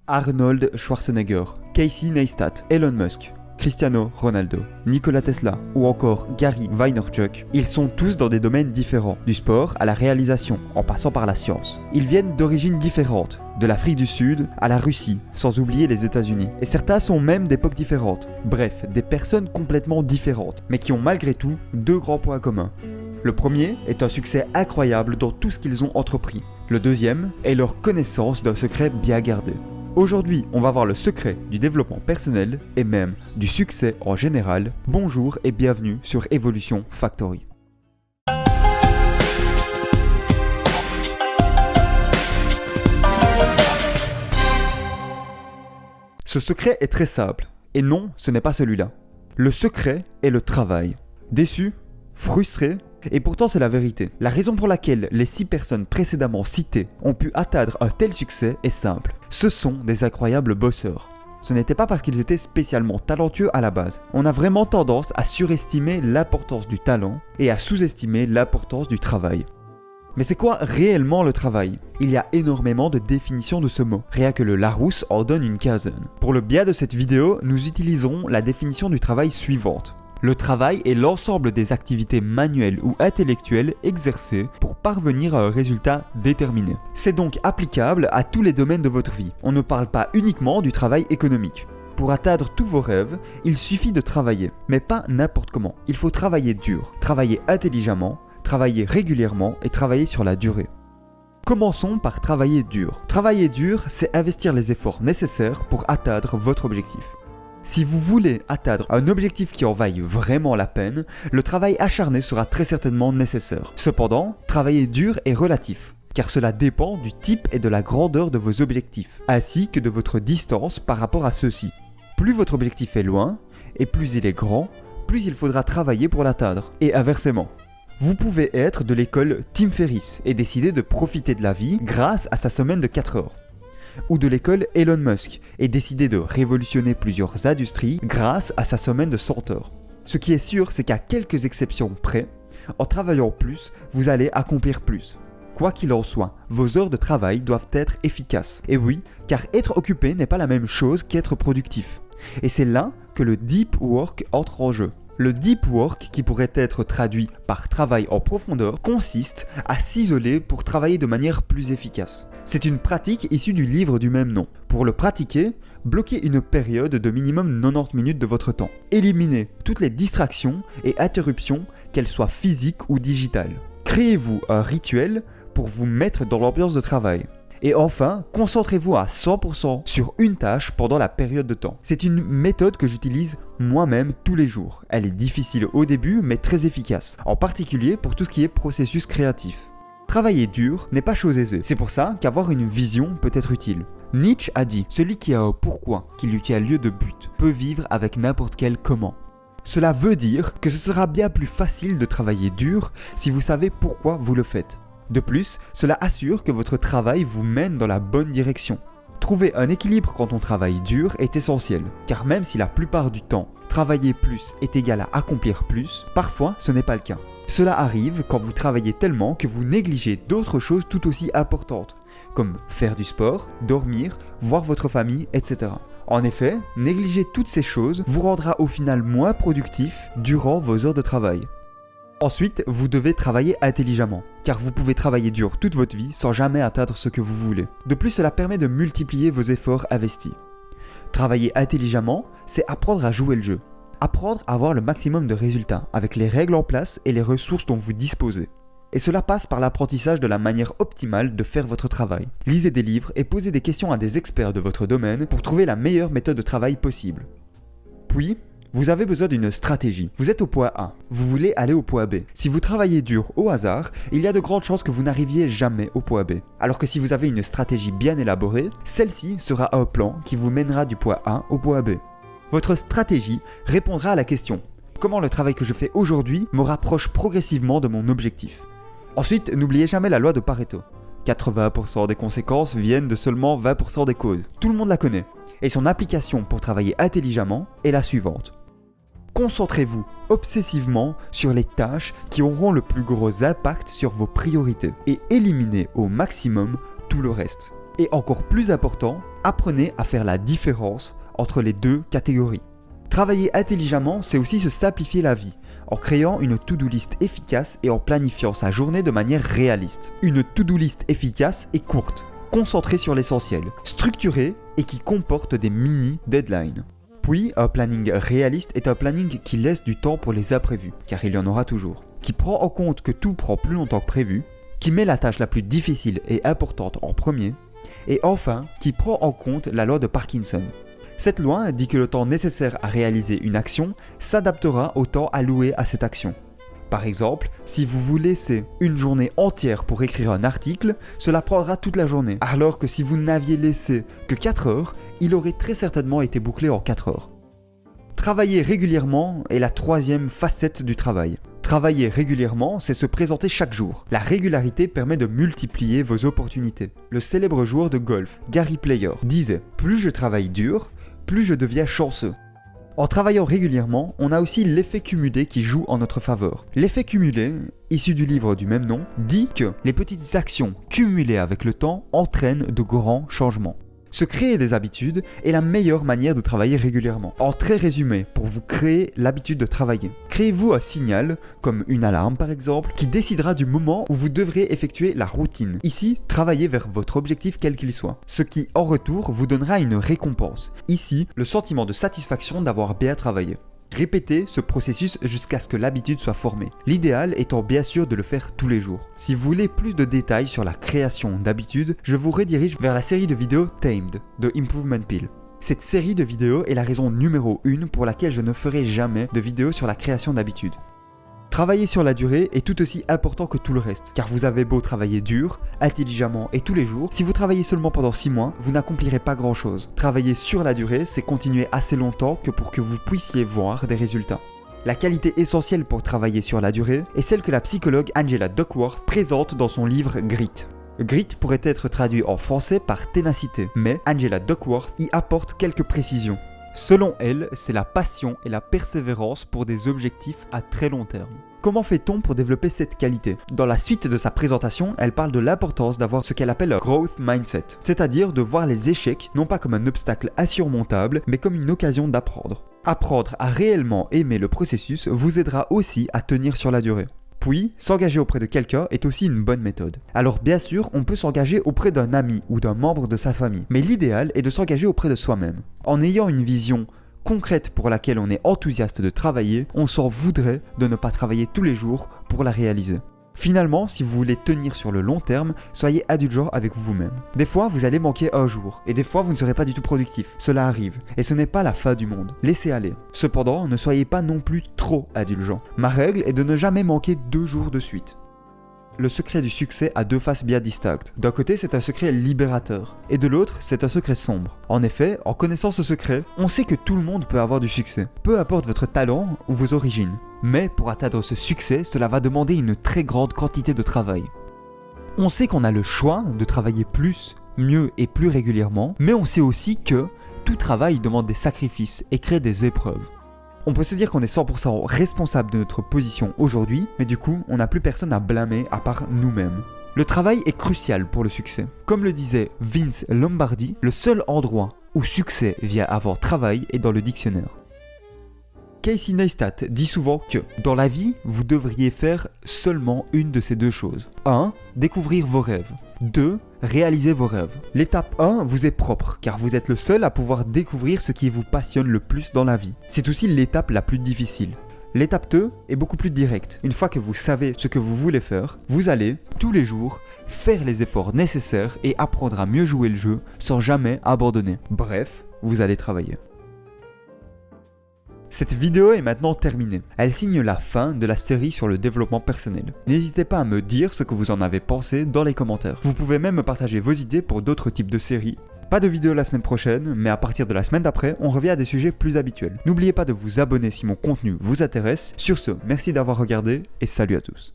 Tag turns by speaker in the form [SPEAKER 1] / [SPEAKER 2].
[SPEAKER 1] Arnold Schwarzenegger, Casey Neistat, Elon Musk, Cristiano Ronaldo, Nikola Tesla ou encore Gary Vaynerchuk, ils sont tous dans des domaines différents, du sport à la réalisation, en passant par la science. Ils viennent d'origines différentes, de l'Afrique du Sud à la Russie, sans oublier les États-Unis. Et certains sont même d'époques différentes. Bref, des personnes complètement différentes, mais qui ont malgré tout deux grands points communs. Le premier est un succès incroyable dans tout ce qu'ils ont entrepris. Le deuxième est leur connaissance d'un secret bien gardé. Aujourd'hui, on va voir le secret du développement personnel et même du succès en général. Bonjour et bienvenue sur Evolution Factory. Ce secret est très simple, et non, ce n'est pas celui-là. Le secret est le travail. Déçu, frustré, et pourtant c'est la vérité. La raison pour laquelle les 6 personnes précédemment citées ont pu atteindre un tel succès est simple. Ce sont des incroyables bosseurs. Ce n'était pas parce qu'ils étaient spécialement talentueux à la base. On a vraiment tendance à surestimer l'importance du talent et à sous-estimer l'importance du travail. Mais c'est quoi réellement le travail ? Il y a énormément de définitions de ce mot. Rien que le Larousse en donne une quinzaine. Pour le bien de cette vidéo, nous utiliserons la définition du travail suivante. Le travail est l'ensemble des activités manuelles ou intellectuelles exercées pour parvenir à un résultat déterminé. C'est donc applicable à tous les domaines de votre vie. On ne parle pas uniquement du travail économique. Pour atteindre tous vos rêves, il suffit de travailler, mais pas n'importe comment. Il faut travailler dur, travailler intelligemment, travailler régulièrement et travailler sur la durée. Commençons par travailler dur. Travailler dur, c'est investir les efforts nécessaires pour atteindre votre objectif. Si vous voulez atteindre un objectif qui en vaille vraiment la peine, le travail acharné sera très certainement nécessaire. Cependant, travailler dur est relatif, car cela dépend du type et de la grandeur de vos objectifs, ainsi que de votre distance par rapport à ceux-ci. Plus votre objectif est loin, et plus il est grand, plus il faudra travailler pour l'atteindre, et inversement. Vous pouvez être de l'école Tim Ferriss et décider de profiter de la vie grâce à sa semaine de 4 heures. Ou de l'école Elon Musk et décider de révolutionner plusieurs industries grâce à sa semaine de 100 heures. Ce qui est sûr, c'est qu'à quelques exceptions près, en travaillant plus, vous allez accomplir plus. Quoi qu'il en soit, vos heures de travail doivent être efficaces. Et oui, car être occupé n'est pas la même chose qu'être productif. Et c'est là que le deep work entre en jeu. Le deep work, qui pourrait être traduit par travail en profondeur, consiste à s'isoler pour travailler de manière plus efficace. C'est une pratique issue du livre du même nom. Pour le pratiquer, bloquez une période de minimum 90 minutes de votre temps. Éliminez toutes les distractions et interruptions, qu'elles soient physiques ou digitales. Créez-vous un rituel pour vous mettre dans l'ambiance de travail. Et enfin, concentrez-vous à 100% sur une tâche pendant la période de temps. C'est une méthode que j'utilise moi-même tous les jours. Elle est difficile au début, mais très efficace, en particulier pour tout ce qui est processus créatif. Travailler dur n'est pas chose aisée, c'est pour ça qu'avoir une vision peut être utile. Nietzsche a dit « Celui qui a un pourquoi, qui lui tient lieu de but, peut vivre avec n'importe quel comment ». Cela veut dire que ce sera bien plus facile de travailler dur si vous savez pourquoi vous le faites. De plus, cela assure que votre travail vous mène dans la bonne direction. Trouver un équilibre quand on travaille dur est essentiel, car même si la plupart du temps, travailler plus est égal à accomplir plus, parfois ce n'est pas le cas. Cela arrive quand vous travaillez tellement que vous négligez d'autres choses tout aussi importantes, comme faire du sport, dormir, voir votre famille, etc. En effet, négliger toutes ces choses vous rendra au final moins productif durant vos heures de travail. Ensuite, vous devez travailler intelligemment, car vous pouvez travailler dur toute votre vie sans jamais atteindre ce que vous voulez. De plus, cela permet de multiplier vos efforts investis. Travailler intelligemment, c'est apprendre à jouer le jeu. Apprendre à avoir le maximum de résultats, avec les règles en place et les ressources dont vous disposez. Et cela passe par l'apprentissage de la manière optimale de faire votre travail. Lisez des livres et posez des questions à des experts de votre domaine pour trouver la meilleure méthode de travail possible. Puis, vous avez besoin d'une stratégie. Vous êtes au point A, vous voulez aller au point B. Si vous travaillez dur au hasard, il y a de grandes chances que vous n'arriviez jamais au point B. Alors que si vous avez une stratégie bien élaborée, celle-ci sera un plan qui vous mènera du point A au point B. Votre stratégie répondra à la question « Comment le travail que je fais aujourd'hui me rapproche progressivement de mon objectif ?» Ensuite, n'oubliez jamais la loi de Pareto. 80% des conséquences viennent de seulement 20% des causes. Tout le monde la connaît. Et son application pour travailler intelligemment est la suivante. Concentrez-vous obsessivement sur les tâches qui auront le plus gros impact sur vos priorités et éliminez au maximum tout le reste. Et encore plus important, Apprenez à faire la différence entre les deux catégories. Travailler intelligemment, c'est aussi se simplifier la vie, en créant une to-do list efficace et en planifiant sa journée de manière réaliste. Une to-do list efficace et courte, concentrée sur l'essentiel, structurée et qui comporte des mini-deadlines. Puis, un planning réaliste est un planning qui laisse du temps pour les imprévus, car il y en aura toujours, qui prend en compte que tout prend plus longtemps que prévu, qui met la tâche la plus difficile et importante en premier, et enfin, qui prend en compte la loi de Parkinson. Cette loi dit que le temps nécessaire à réaliser une action s'adaptera au temps alloué à cette action. Par exemple, si vous vous laissez une journée entière pour écrire un article, cela prendra toute la journée, alors que si vous n'aviez laissé que 4 heures, il aurait très certainement été bouclé en 4 heures. Travailler régulièrement est la troisième facette du travail. Travailler régulièrement, c'est se présenter chaque jour. La régularité permet de multiplier vos opportunités. Le célèbre joueur de golf, Gary Player, disait « Plus je travaille dur, plus je deviens chanceux ». En travaillant régulièrement, on a aussi l'effet cumulé qui joue en notre faveur. L'effet cumulé, issu du livre du même nom, dit que les petites actions cumulées avec le temps entraînent de grands changements. Se créer des habitudes est la meilleure manière de travailler régulièrement. En très résumé, pour vous créer l'habitude de travailler, créez-vous un signal, comme une alarme par exemple, qui décidera du moment où vous devrez effectuer la routine. Ici, travaillez vers votre objectif quel qu'il soit, ce qui en retour vous donnera une récompense. Ici, le sentiment de satisfaction d'avoir bien travaillé. Répétez ce processus jusqu'à ce que l'habitude soit formée. L'idéal étant bien sûr de le faire tous les jours. Si vous voulez plus de détails sur la création d'habitudes, je vous redirige vers la série de vidéos Tamed de Improvement Pill. Cette série de vidéos est la raison numéro 1 pour laquelle je ne ferai jamais de vidéo sur la création d'habitudes. Travailler sur la durée est tout aussi important que tout le reste, car vous avez beau travailler dur, intelligemment et tous les jours, si vous travaillez seulement pendant 6 mois, vous n'accomplirez pas grand chose. Travailler sur la durée, c'est continuer assez longtemps que pour que vous puissiez voir des résultats. La qualité essentielle pour travailler sur la durée est celle que la psychologue Angela Duckworth présente dans son livre Grit. Grit pourrait être traduit en français par ténacité, mais Angela Duckworth y apporte quelques précisions. Selon elle, c'est la passion et la persévérance pour des objectifs à très long terme. Comment fait-on pour développer cette qualité ? Dans la suite de sa présentation, elle parle de l'importance d'avoir ce qu'elle appelle un growth mindset, c'est-à-dire de voir les échecs non pas comme un obstacle insurmontable, mais comme une occasion d'apprendre. Apprendre à réellement aimer le processus vous aidera aussi à tenir sur la durée. Puis, s'engager auprès de quelqu'un est aussi une bonne méthode. Alors bien sûr, on peut s'engager auprès d'un ami ou d'un membre de sa famille, mais l'idéal est de s'engager auprès de soi-même. En ayant une vision concrète pour laquelle on est enthousiaste de travailler, on s'en voudrait de ne pas travailler tous les jours pour la réaliser. Finalement, si vous voulez tenir sur le long terme, soyez indulgent avec vous-même. Des fois, vous allez manquer un jour, et des fois, vous ne serez pas du tout productif. Cela arrive, et ce n'est pas la fin du monde. Laissez aller. Cependant, ne soyez pas non plus trop indulgent. Ma règle est de ne jamais manquer 2 jours de suite. Le secret du succès a 2 faces bien distinctes. D'un côté, c'est un secret libérateur, et de l'autre, c'est un secret sombre. En effet, en connaissant ce secret, on sait que tout le monde peut avoir du succès, peu importe votre talent ou vos origines. Mais pour atteindre ce succès, cela va demander une très grande quantité de travail. On sait qu'on a le choix de travailler plus, mieux et plus régulièrement, mais on sait aussi que tout travail demande des sacrifices et crée des épreuves. On peut se dire qu'on est 100% responsable de notre position aujourd'hui, mais du coup, on n'a plus personne à blâmer à part nous-mêmes. Le travail est crucial pour le succès. Comme le disait Vince Lombardi, le seul endroit où succès vient avant travail est dans le dictionnaire. Casey Neistat dit souvent que, dans la vie, vous devriez faire seulement une de ces 2 choses. 1. Découvrir vos rêves. 2. Réaliser vos rêves. L'étape 1 vous est propre, car vous êtes le seul à pouvoir découvrir ce qui vous passionne le plus dans la vie. C'est aussi l'étape la plus difficile. L'étape 2 est beaucoup plus directe. Une fois que vous savez ce que vous voulez faire, vous allez, tous les jours, faire les efforts nécessaires et apprendre à mieux jouer le jeu sans jamais abandonner. Bref, vous allez travailler. Cette vidéo est maintenant terminée. Elle signe la fin de la série sur le développement personnel. N'hésitez pas à me dire ce que vous en avez pensé dans les commentaires. Vous pouvez même me partager vos idées pour d'autres types de séries. Pas de vidéo la semaine prochaine, mais à partir de la semaine d'après, on revient à des sujets plus habituels. N'oubliez pas de vous abonner si mon contenu vous intéresse. Sur ce, merci d'avoir regardé et salut à tous.